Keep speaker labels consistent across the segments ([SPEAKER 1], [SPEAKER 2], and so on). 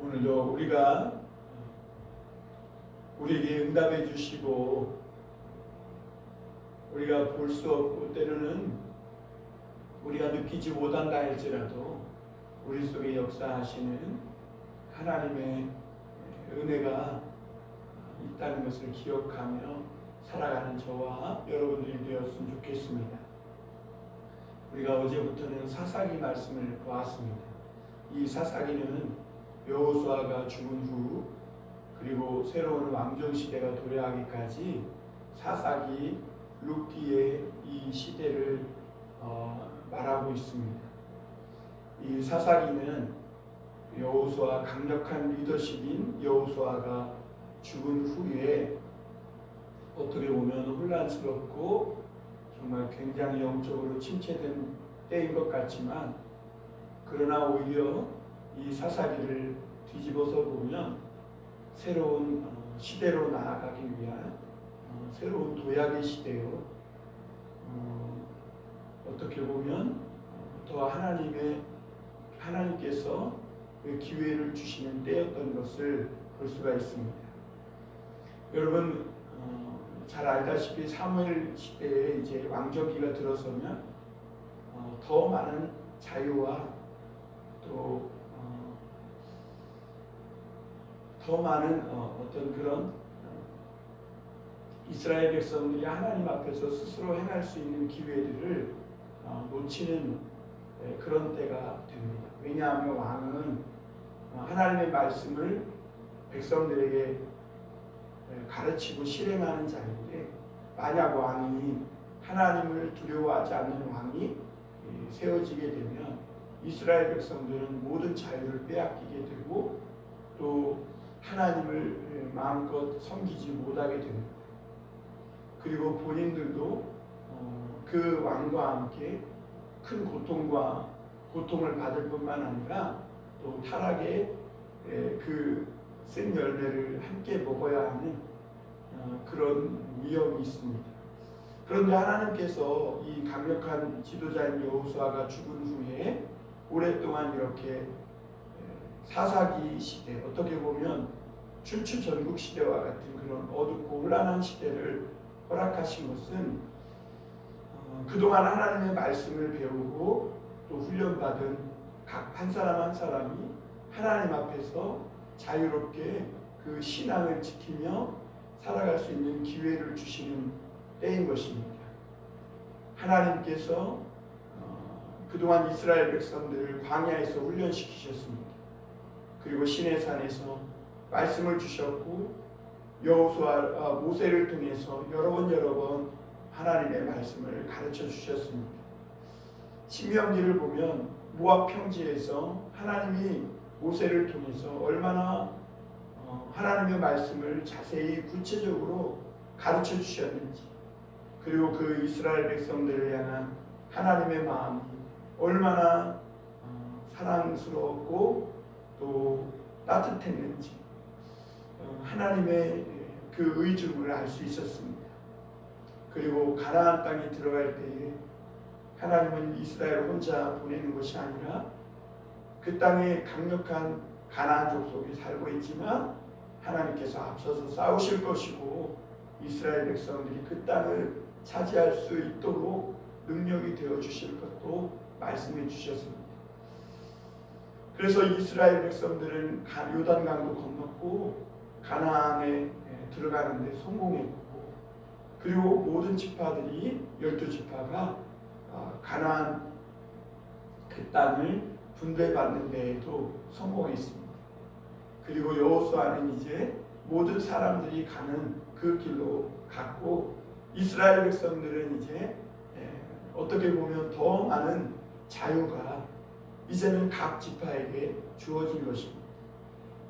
[SPEAKER 1] 오늘도 우리가 우리에게 응답해 주시고 우리가 볼 수 없고 때로는 우리가 느끼지 못한다 할지라도 우리 속에 역사하시는 하나님의 은혜가 있다는 것을 기억하며 살아가는 저와 여러분들이 되었으면 좋겠습니다. 우리가 어제부터는 사사기 말씀을 보았습니다. 이 사사기는 여호수아가 죽은 후 그리고 새로운 왕정시대가 도래하기까지 사사기, 룻기의 이 시대를 말하고 있습니다. 이 사사기는 여호수아, 강력한 리더십인 여호수아가 죽은 후에 어떻게 보면 혼란스럽고 정말 굉장히 영적으로 침체된 때인 것 같지만, 그러나 오히려 이 사사기를 뒤집어서 보면 새로운 시대로 나아가기 위한 새로운 도약의 시대요. 어떻게 보면 더 하나님께서 기회를 주시는 때였던 것을 볼 수가 있습니다. 여러분 잘 알다시피 사무엘 시대에 이제 왕정기가 들어서면 더 많은 자유와 또 더 많은 어떤 그런 이스라엘 백성들이 하나님 앞에서 스스로 행할 수 있는 기회들을 놓치는 그런 때가 됩니다. 왜냐하면 왕은 하나님의 말씀을 백성들에게 가르치고 실행하는 자인데, 만약 왕이 하나님을 두려워하지 않는 왕이 세워지게 되면 이스라엘 백성들은 모든 자유를 빼앗기게 되고 또 하나님을 마음껏 섬기지 못하게 됩니다. 그리고 본인들도 그 왕과 함께 큰 고통을 받을 뿐만 아니라 또 타락의 그 쓴 열매를 함께 먹어야 하는 그런 위험이 있습니다. 그런데 하나님께서 이 강력한 지도자인 여호수아가 죽은 후에 오랫동안 이렇게 사사기 시대, 어떻게 보면 춘추전국 시대와 같은 그런 어둡고 혼란한 시대를 허락하신 것은 그동안 하나님의 말씀을 배우고 또 훈련받은 각 한 사람 한 사람이 하나님 앞에서 자유롭게 그 신앙을 지키며 살아갈 수 있는 기회를 주시는 때인 것입니다. 하나님께서 그동안 이스라엘 백성들을 광야에서 훈련시키셨습니다. 그리고 시내산에서 말씀을 주셨고 여호수아 모세를 통해서 여러 번 하나님의 말씀을 가르쳐 주셨습니다. 신명기를 보면 모압 평지에서 하나님이 모세를 통해서 얼마나 하나님의 말씀을 자세히 구체적으로 가르쳐 주셨는지, 그리고 그 이스라엘 백성들을 향한 하나님의 마음이 얼마나 사랑스러웠고 또 따뜻했는지 하나님의 그 의중을 알 수 있었습니다. 그리고 가나안 땅에 들어갈 때에 하나님은 이스라엘 혼자 보내는 것이 아니라 그 땅에 강력한 가나안 족속이 살고 있지만 하나님께서 앞서서 싸우실 것이고 이스라엘 백성들이 그 땅을 차지할 수 있도록 능력이 되어 주실 것도 말씀해 주셨습니다. 그래서 이스라엘 백성들은 요단강도 건넜고 가나안에 들어가는데 성공했고, 그리고 모든 지파들이 12지파가 가나안 그 땅을 분배받는 데에도 성공했습니다. 그리고 여호수아는 이제 모든 사람들이 가는 그 길로 갔고 이스라엘 백성들은 이제 어떻게 보면 더 많은 자유가 이제는 각 지파에게 주어진 것입니다.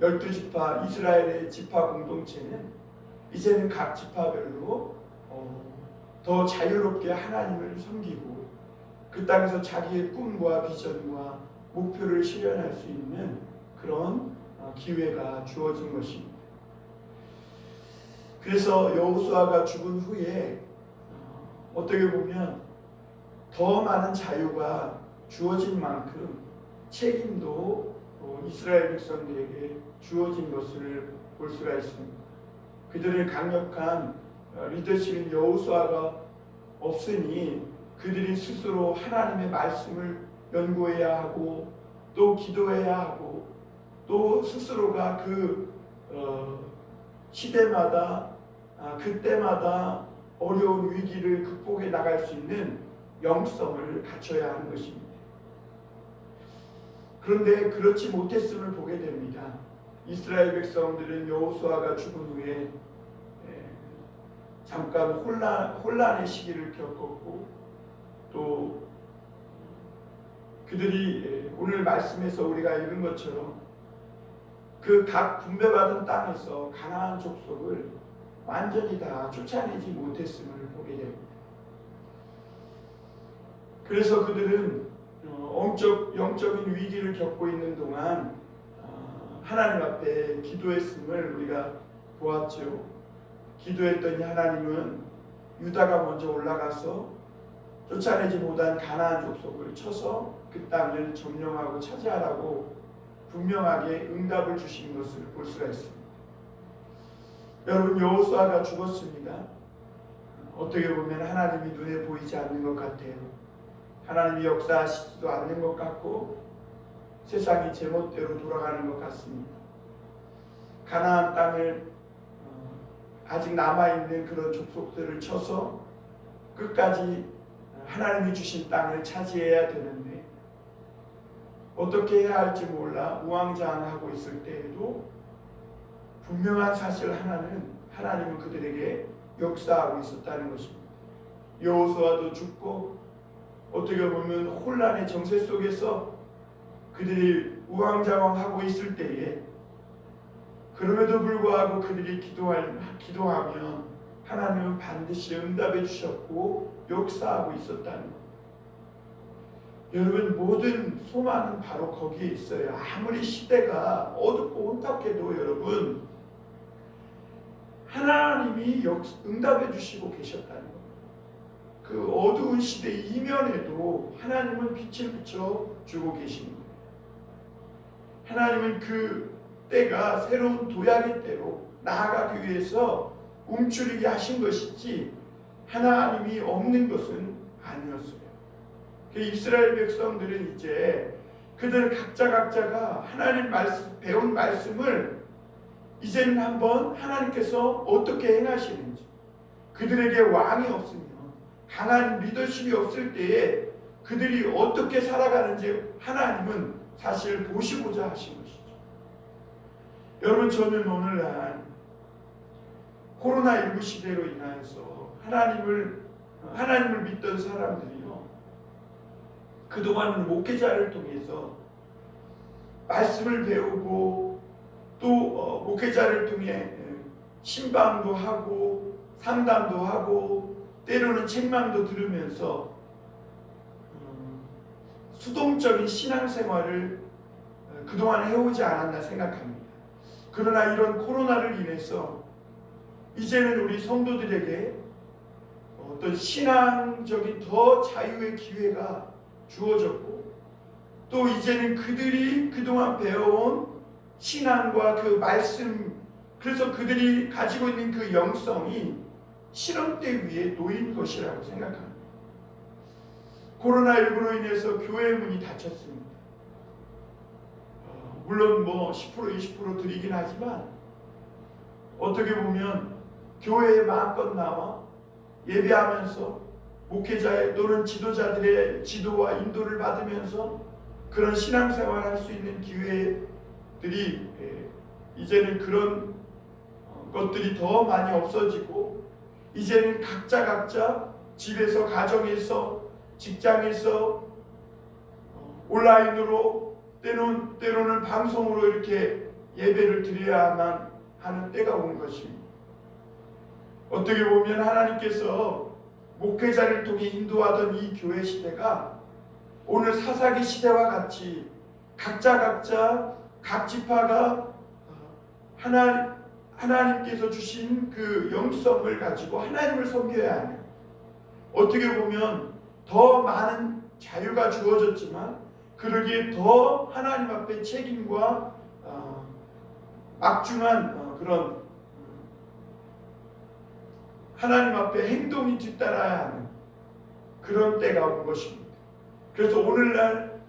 [SPEAKER 1] 12지파 이스라엘의 지파 공동체는 이제는 각 지파별로 더 자유롭게 하나님을 섬기고 그 땅에서 자기의 꿈과 비전과 목표를 실현할 수 있는 그런 기회가 주어진 것입니다. 그래서 여호수아가 죽은 후에 어떻게 보면 더 많은 자유가 주어진 만큼 책임도 이스라엘 백성들에게 주어진 것을 볼 수가 있습니다. 그들의 강력한 리더십인 여호수아가 없으니 그들이 스스로 하나님의 말씀을 연구해야 하고 또 기도해야 하고 또 스스로가 그 시대마다 그때마다 어려운 위기를 극복해 나갈 수 있는 영성을 갖춰야 하는 것입니다. 그런데 그렇지 못했음을 보게 됩니다. 이스라엘 백성들은 여호수아가 죽은 후에 잠깐 혼란의 시기를 겪었고 또 그들이 오늘 말씀에서 우리가 읽은 것처럼 그 각 분배받은 땅에서 가나안 족속을 완전히 다 쫓아내지 못했음을 보게 됩니다. 그래서 그들은 영적인 위기를 겪고 있는 동안 하나님 앞에 기도했음을 우리가 보았죠. 기도했더니 하나님은 유다가 먼저 올라가서 쫓아내지 못한 가나안 족속을 쳐서 그 땅을 점령하고 차지하라고 분명하게 응답을 주신 것을 볼 수가 있습니다. 여러분, 여호수아가 죽었습니다. 어떻게 보면 하나님이 눈에 보이지 않는 것 같아요. 하나님이 역사하시지도 않는 것 같고 세상이 제멋대로 돌아가는 것 같습니다. 가나안 땅을 아직 남아있는 그런 족속들을 쳐서 끝까지 하나님이 주신 땅을 차지해야 되는데 어떻게 해야 할지 몰라 우왕좌왕하고 있을 때에도 분명한 사실 하나는 하나님은 그들에게 역사하고 있었다는 것입니다. 여호수아도 죽고 어떻게 보면 혼란의 정세 속에서 그들이 우왕좌왕하고 있을 때에 그럼에도 불구하고 그들이 기도하면 하나님은 반드시 응답해 주셨고 역사하고 있었다는 것. 여러분, 모든 소망은 바로 거기에 있어요. 아무리 시대가 어둡고 혼탁해도 여러분 하나님이 응답해 주시고 계셨다는 것. 그 어두운 시대 이면에도 하나님은 빛을 비춰 주고 계신 거예요. 하나님은 그 때가 새로운 도약의 때로 나아가기 위해서 움츠리게 하신 것이지 하나님이 없는 것은 아니었어요. 이스라엘 백성들은 이제 그들 각자가 하나님 배운 말씀을 이제는 한번 하나님께서 어떻게 행하시는지, 그들에게 왕이 없으면 강한 리더십이 없을 때에 그들이 어떻게 살아가는지 하나님은 사실 보시고자 하신 것이죠. 여러분, 저는 오늘날 코로나19 시대로 인하여서 하나님을 믿던 사람들이요, 그동안 목회자를 통해서 말씀을 배우고 또 목회자를 통해 신방도 하고 상담도 하고 때로는 책망도 들으면서 수동적인 신앙생활을 그동안 해오지 않았나 생각합니다. 그러나 이런 코로나를 인해서 이제는 우리 성도들에게 어떤 신앙적인 더 자유의 기회가 주어졌고 또 이제는 그들이 그동안 배워온 신앙과 그 말씀, 그래서 그들이 가지고 있는 그 영성이 실험대 위에 놓인 것이라고 생각합니다. 코로나19로 인해서 교회 문이 닫혔습니다. 물론 10% 20% 드리긴 하지만 어떻게 보면 교회에 마음껏 나와 예배하면서 목회자의 또는 지도자들의 지도와 인도를 받으면서 그런 신앙생활을 할 수 있는 기회들이 이제는 그런 것들이 더 많이 없어지고 이제는 각자 집에서, 가정에서, 직장에서 온라인으로 때로는 방송으로 이렇게 예배를 드려야만 하는 때가 온 것입니다. 어떻게 보면 하나님께서 목회자를 통해 인도하던 이 교회 시대가 오늘 사사기 시대와 같이 각자 각 지파가 하나님께서 주신 그 영성을 가지고 하나님을 섬겨야 하는, 어떻게 보면 더 많은 자유가 주어졌지만 그러기에 더 하나님 앞에 책임과 막중한 그런 하나님 앞에 행동이 뒤따라야 하는 그런 때가 온 것입니다. 그래서 오늘날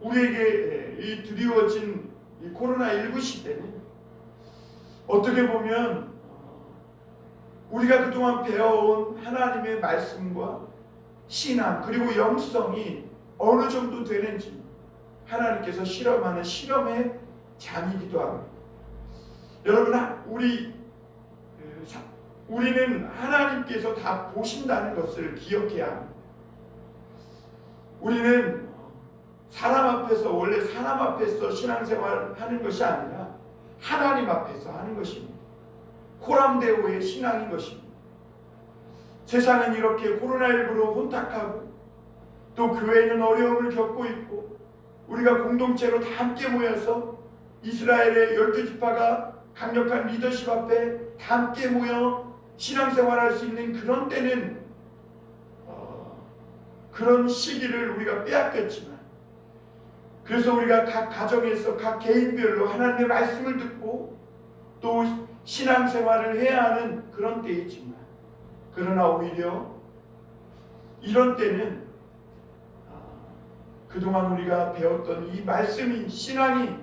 [SPEAKER 1] 우리에게 이 드리워진 이 코로나19 시대는 어떻게 보면 우리가 그동안 배워온 하나님의 말씀과 신앙 그리고 영성이 어느 정도 되는지 하나님께서 실험하는 실험의 장이기도 합니다. 여러분, 우리는 하나님께서 다 보신다는 것을 기억해야 합니다. 우리는 사람 앞에서, 원래 사람 앞에서 신앙생활 하는 것이 아니라 하나님 앞에서 하는 것입니다. 코람데오의 신앙인 것입니다. 세상은 이렇게 코로나19로 혼탁하고 또 교회는 어려움을 겪고 있고 우리가 공동체로 다 함께 모여서 이스라엘의 12지파가 강력한 리더십 앞에 다 함께 모여 신앙생활할 수 있는 그런 때는 그런 시기를 우리가 빼앗겼지만, 그래서 우리가 각 가정에서 각 개인별로 하나님의 말씀을 듣고 또 신앙생활을 해야 하는 그런 때이지만, 그러나 오히려 이런 때는 그동안 우리가 배웠던 이 말씀이, 신앙이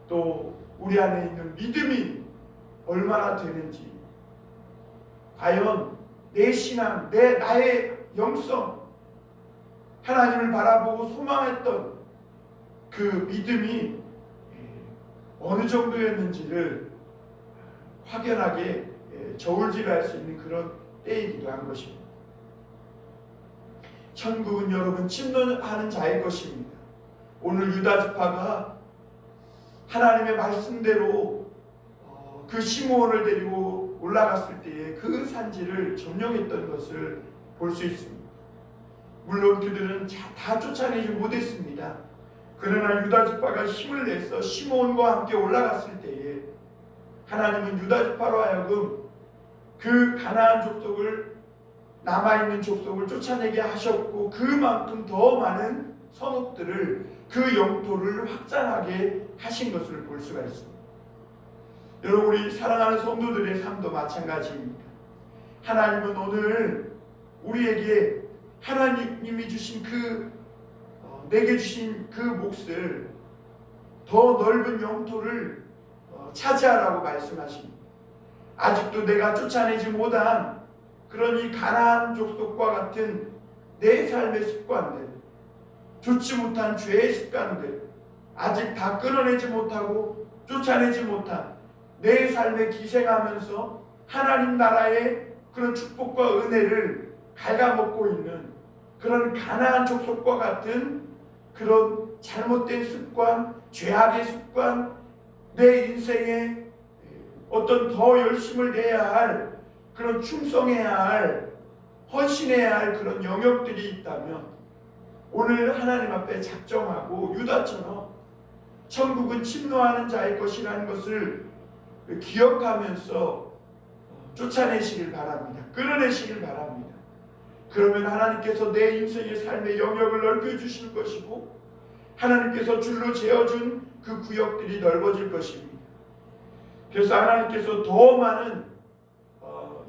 [SPEAKER 1] 또 우리 안에 있는 믿음이 얼마나 되는지, 과연 내 신앙, 나의 영성, 하나님을 바라보고 소망했던 그 믿음이 어느 정도였는지를 확연하게 저울질할 수 있는 그런 때이기도 한 것입니다. 천국은 여러분 침노하는 자의 것입니다. 오늘 유다지파가 하나님의 말씀대로 그 시므온을 데리고 올라갔을 때에 그 산지를 점령했던 것을 볼 수 있습니다. 물론 그들은 다 쫓아내지 못했습니다. 그러나 유다지파가 힘을 내서 시므온과 함께 올라갔을 때에 하나님은 유다지파로 하여금 그 가나안 족속을, 남아있는 족속을 쫓아내게 하셨고, 그만큼 더 많은 성읍들을, 그 영토를 확장하게 하신 것을 볼 수가 있습니다. 여러분, 우리 사랑하는 성도들의 삶도 마찬가지입니다. 하나님은 오늘 우리에게 하나님이 주신 내게 주신 그 몫을, 더 넓은 영토를 차지하라고 말씀하십니다. 아직도 내가 쫓아내지 못한 그런 이 가나안 족속과 같은 내 삶의 습관들, 좋지 못한 죄의 습관들, 아직 다 끊어내지 못하고 쫓아내지 못한 내 삶에 기생하면서 하나님 나라의 그런 축복과 은혜를 갉아먹고 있는 그런 가나안 족속과 같은 그런 잘못된 습관, 죄악의 습관, 내 인생에 어떤 더 열심을 내야 할, 그런 충성해야 할, 헌신해야 할 그런 영역들이 있다면 오늘 하나님 앞에 작정하고 유다처럼 천국은 침노하는 자의 것이라는 것을 기억하면서 쫓아내시길 바랍니다. 끌어내시길 바랍니다. 그러면 하나님께서 내 인생의 삶의 영역을 넓혀주실 것이고, 하나님께서 줄로 재어준 그 구역들이 넓어질 것입니다. 그래서 하나님께서 더 많은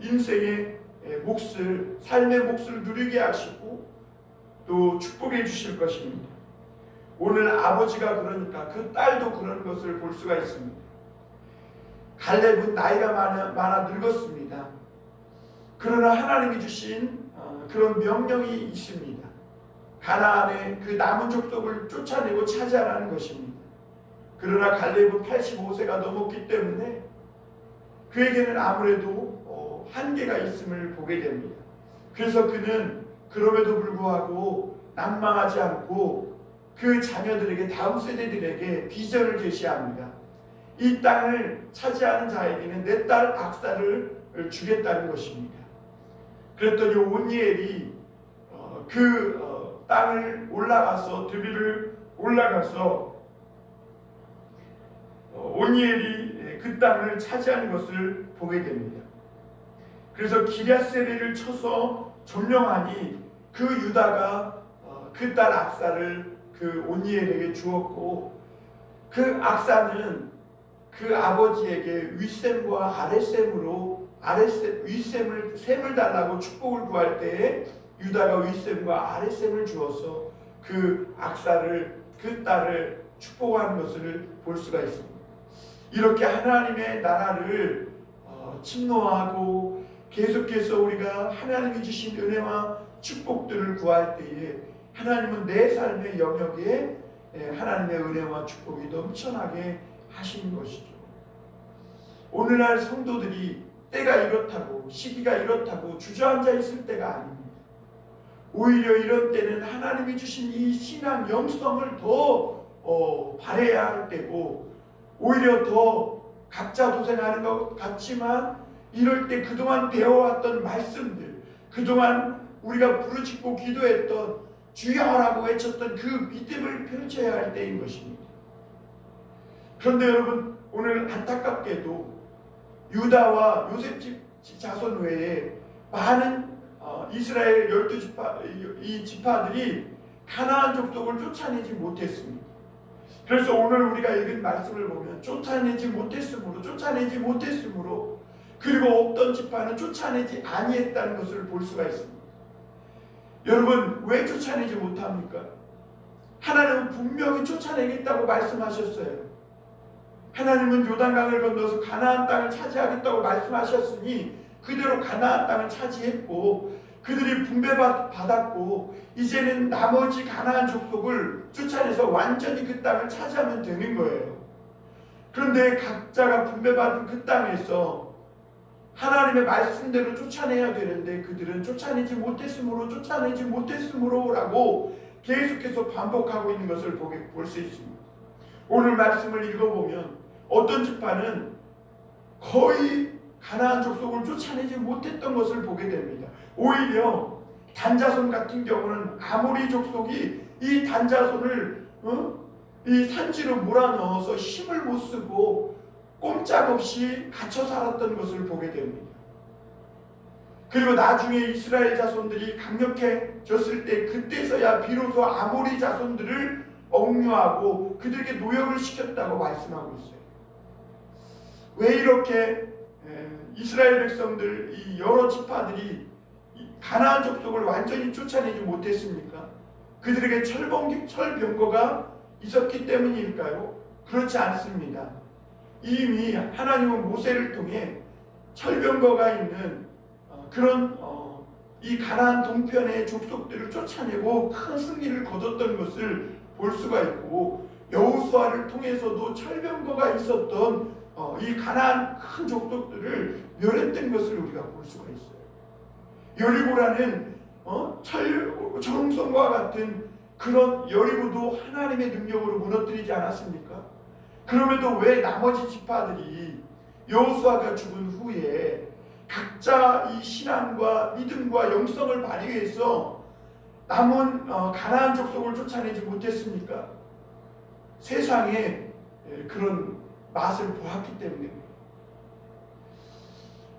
[SPEAKER 1] 인생의 몫을, 삶의 몫을 누리게 하시고 또 축복해 주실 것입니다. 오늘 아버지가 그러니까 그 딸도 그런 것을 볼 수가 있습니다. 갈렙은 나이가 많아 늙었습니다. 그러나 하나님이 주신 그런 명령이 있습니다. 가나안의 그 남은 족속을 쫓아내고 차지하라는 것입니다. 그러나 갈렙은 85세가 넘었기 때문에 그에게는 아무래도 한계가 있음을 보게 됩니다. 그래서 그는 그럼에도 불구하고 난망하지 않고 그 자녀들에게, 다음 세대들에게 비전을 제시합니다. 이 땅을 차지하는 자에게는 내 딸 악사를 주겠다는 것입니다. 그랬더니 온니엘이 그 땅을 올라가서, 드비를 올라가서 온니엘이 그 땅을 차지하는 것을 보게 됩니다. 그래서 기럇세벨을 쳐서 점령하니 그 유다가 그 딸 악사를 그 온니엘에게 주었고, 그 악사는 그 아버지에게 윗셈과 아랫셈으로 윗셈을 셈을 달라고 축복을 구할 때에 유다가 윗셈과 아랫셈을 주어서 그 악사를, 그 딸을 축복하는 것을 볼 수가 있습니다. 이렇게 하나님의 나라를 침노하고 계속해서 우리가 하나님이 주신 은혜와 축복들을 구할 때에 하나님은 내 삶의 영역에 하나님의 은혜와 축복이 넘쳐나게 하시는 것이죠. 오늘날 성도들이 때가 이렇다고, 시기가 이렇다고 주저앉아 있을 때가 아닙니다. 오히려 이런 때는 하나님이 주신 이 신앙 영성을 더 발휘해야 할 때고, 오히려 더 각자 도생하는 것 같지만 이럴 때 그동안 배워왔던 말씀들, 그동안 우리가 부르짖고 기도했던 주여라고 외쳤던 그 믿음을 펼쳐야 할 때인 것입니다. 그런데 여러분, 오늘 안타깝게도 유다와 요셉 자손 외에 많은 이스라엘 12지파 이 지파들이 가나안 족속을 쫓아내지 못했습니다. 그래서 오늘 우리가 읽은 말씀을 보면 쫓아내지 못했으므로 그리고 어떤 지파는 쫓아내지 아니했다는 것을 볼 수가 있습니다. 여러분, 왜 쫓아내지 못합니까? 하나님은 분명히 쫓아내겠다고 말씀하셨어요. 하나님은 요단강을 건너서 가나안 땅을 차지하겠다고 말씀하셨으니 그대로 가나안 땅을 차지했고, 그들이 분배받았고 이제는 나머지 가나안 족속을 쫓아내서 완전히 그 땅을 차지하면 되는 거예요. 그런데 각자가 분배받은 그 땅에서 하나님의 말씀대로 쫓아내야 되는데 그들은 쫓아내지 못했으므로 라고 계속해서 반복하고 있는 것을 볼 수 있습니다. 오늘 말씀을 읽어보면 어떤 지파는 거의 가나안 족속을 쫓아내지 못했던 것을 보게 됩니다. 오히려 단자손 같은 경우는 아모리 족속이 이 단자손을 이 산지로 몰아넣어서 힘을 못 쓰고 꼼짝없이 갇혀 살았던 것을 보게 됩니다. 그리고 나중에 이스라엘 자손들이 강력해졌을 때 그때서야 비로소 아모리 자손들을 억류하고 그들에게 노역을 시켰다고 말씀하고 있어요. 왜 이렇게 이스라엘 백성들 이 여러 지파들이 가나안 족속을 완전히 쫓아내지 못했습니까? 그들에게 철병거가 있었기 때문일까요? 그렇지 않습니다. 이미 하나님은 모세를 통해 철병거가 있는 그런 이 가나안 동편의 족속들을 쫓아내고 큰 승리를 거뒀던 것을 볼 수가 있고, 여호수아를 통해서도 철병거가 있었던 이 가나안 큰 족속들을 멸했던 것을 우리가 볼 수가 있어요. 여리고라는 철옹성과 같은 그런 여리고도 하나님의 능력으로 무너뜨리지 않았습니까? 그럼에도 왜 나머지 지파들이 여호수아가 죽은 후에 각자 이 신앙과 믿음과 영성을 발휘해서 남은 가나안 족속을 쫓아내지 못했습니까? 세상에 그런 맛을 보았기 때문에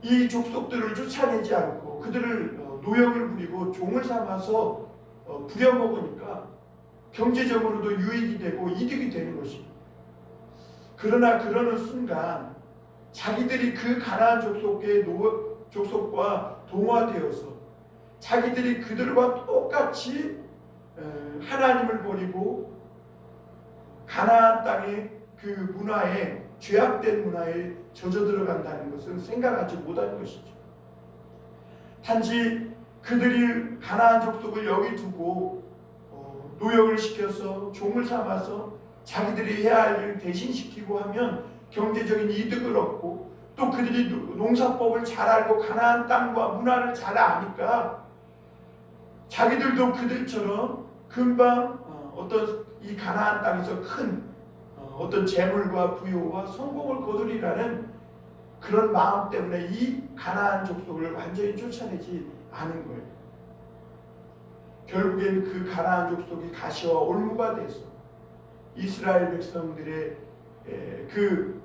[SPEAKER 1] 이 족속들을 쫓아내지 않고 그들을 노역을 부리고 종을 삼아서 부려먹으니까 경제적으로도 유익이 되고 이득이 되는 것입니다. 그러나 그러는 순간 자기들이 그 가나안 족속과 동화되어서 자기들이 그들과 똑같이 하나님을 버리고 가나안 땅의 그 문화에, 죄악된 문화에 젖어 들어간다는 것은 생각하지 못한 것이죠. 단지 그들이 가나안 족속을 여기 두고 노역을 시켜서 종을 삼아서 자기들이 해야 할 일을 대신시키고 하면 경제적인 이득을 얻고, 또 그들이 농사법을 잘 알고 가나안 땅과 문화를 잘 아니까 자기들도 그들처럼 금방 어떤 이 가나안 땅에서 큰 어떤 재물과 부요와 성공을 거두리라는 그런 마음 때문에 이 가나안 족속을 완전히 쫓아내지 않은 거예요. 결국엔 그 가나안 족속이 가시와 올무가 돼서 이스라엘 백성들의 그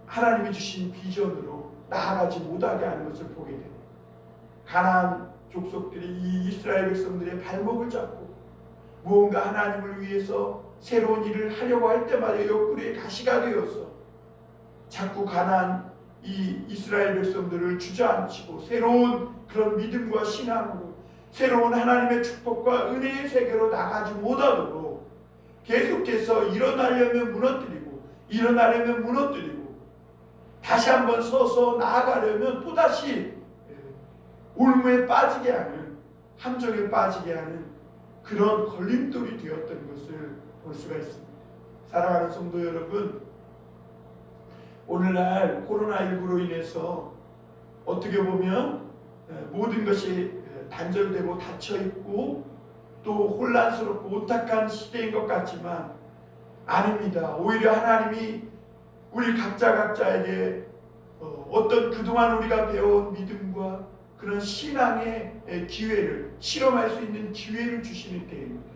[SPEAKER 1] 하나님이 주신 비전으로 나아가지 못하게 하는 것을 보게 됩니다. 가나안 족속들이 이 이스라엘 백성들의 발목을 잡고 무언가 하나님을 위해서 새로운 일을 하려고 할 때마다 옆구리에 가시가 되어서 자꾸 가난한 이 이스라엘 백성들을 주저앉히고 새로운 그런 믿음과 신앙으로 새로운 하나님의 축복과 은혜의 세계로 나가지 못하도록 계속해서 일어나려면 무너뜨리고 다시 한번 서서 나아가려면 또다시 올무에 빠지게 하는, 함정에 빠지게 하는 그런 걸림돌이 되었던 것을 볼 수가 있습니다. 사랑하는 성도 여러분, 오늘날 코로나19로 인해서 어떻게 보면 모든 것이 단절되고 닫혀있고 또 혼란스럽고 오탁한 시대인 것 같지만 아닙니다. 오히려 하나님이 우리 각자에게 어떤 그동안 우리가 배워온 믿음과 그런 신앙의 기회를 실험할 수 있는 기회를 주시는 때입니다.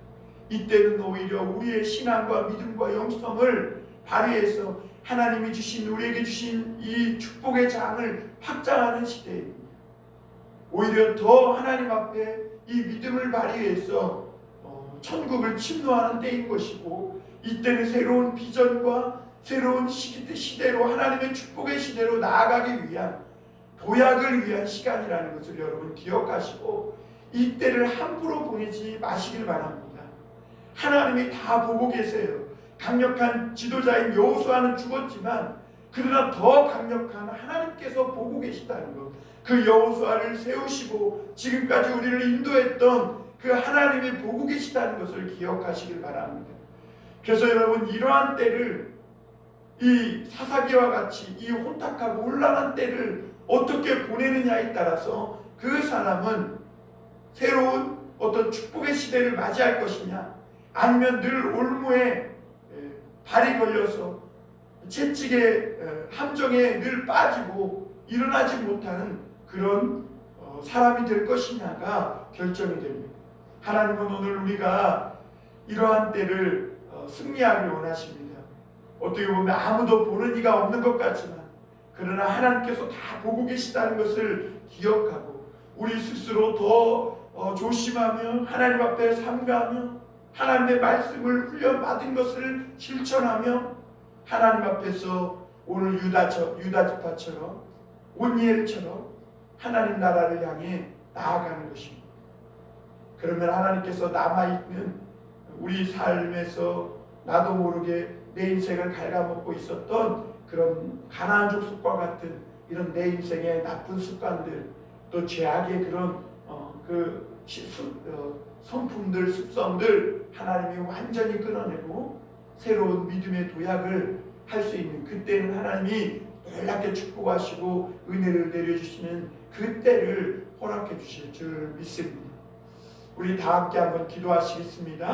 [SPEAKER 1] 이때는 오히려 우리의 신앙과 믿음과 영성을 발휘해서 하나님이 주신, 우리에게 주신 이 축복의 장을 확장하는 시대입니다. 오히려 더 하나님 앞에 이 믿음을 발휘해서 천국을 침노하는 때인 것이고, 이때는 새로운 비전과 새로운 시대로, 하나님의 축복의 시대로 나아가기 위한, 도약을 위한 시간이라는 것을 여러분 기억하시고 이때를 함부로 보내지 마시길 바랍니다. 하나님이 다 보고 계세요. 강력한 지도자인 여호수아는 죽었지만 그러나 더 강력한 하나님께서 보고 계시다는 것, 그 여호수아를 세우시고 지금까지 우리를 인도했던 그 하나님이 보고 계시다는 것을 기억하시길 바랍니다. 그래서 여러분, 이러한 때를, 이 사사기와 같이 이 혼탁하고 혼란한 때를 어떻게 보내느냐에 따라서 그 사람은 새로운 어떤 축복의 시대를 맞이할 것이냐, 아니면 늘 올무에 발이 걸려서 채찍의 함정에 늘 빠지고 일어나지 못하는 그런 사람이 될 것이냐가 결정이 됩니다. 하나님은 오늘 우리가 이러한 때를 승리하길 원하십니다. 어떻게 보면 아무도 보는 이가 없는 것 같지만 그러나 하나님께서 다 보고 계시다는 것을 기억하고 우리 스스로 더 조심하며 하나님 앞에 삼가하며 하나님의 말씀을 훈련받은 것을 실천하며 하나님 앞에서 오늘 유다 지파처럼 온니엘처럼 하나님 나라를 향해 나아가는 것입니다. 그러면 하나님께서 남아있는 우리 삶에서 나도 모르게 내 인생을 ඝ알아먹고 있었던 그런 가나안 족속과 같은 이런 내 인생의 나쁜 습관들, 또 죄악의 그런 성품들, 습성들 하나님이 완전히 끊어내고 새로운 믿음의 도약을 할 수 있는, 그때는 하나님이 놀랍게 축복하시고 은혜를 내려주시는 그때를 허락해 주실 줄 믿습니다. 우리 다 함께 한번 기도하시겠습니다.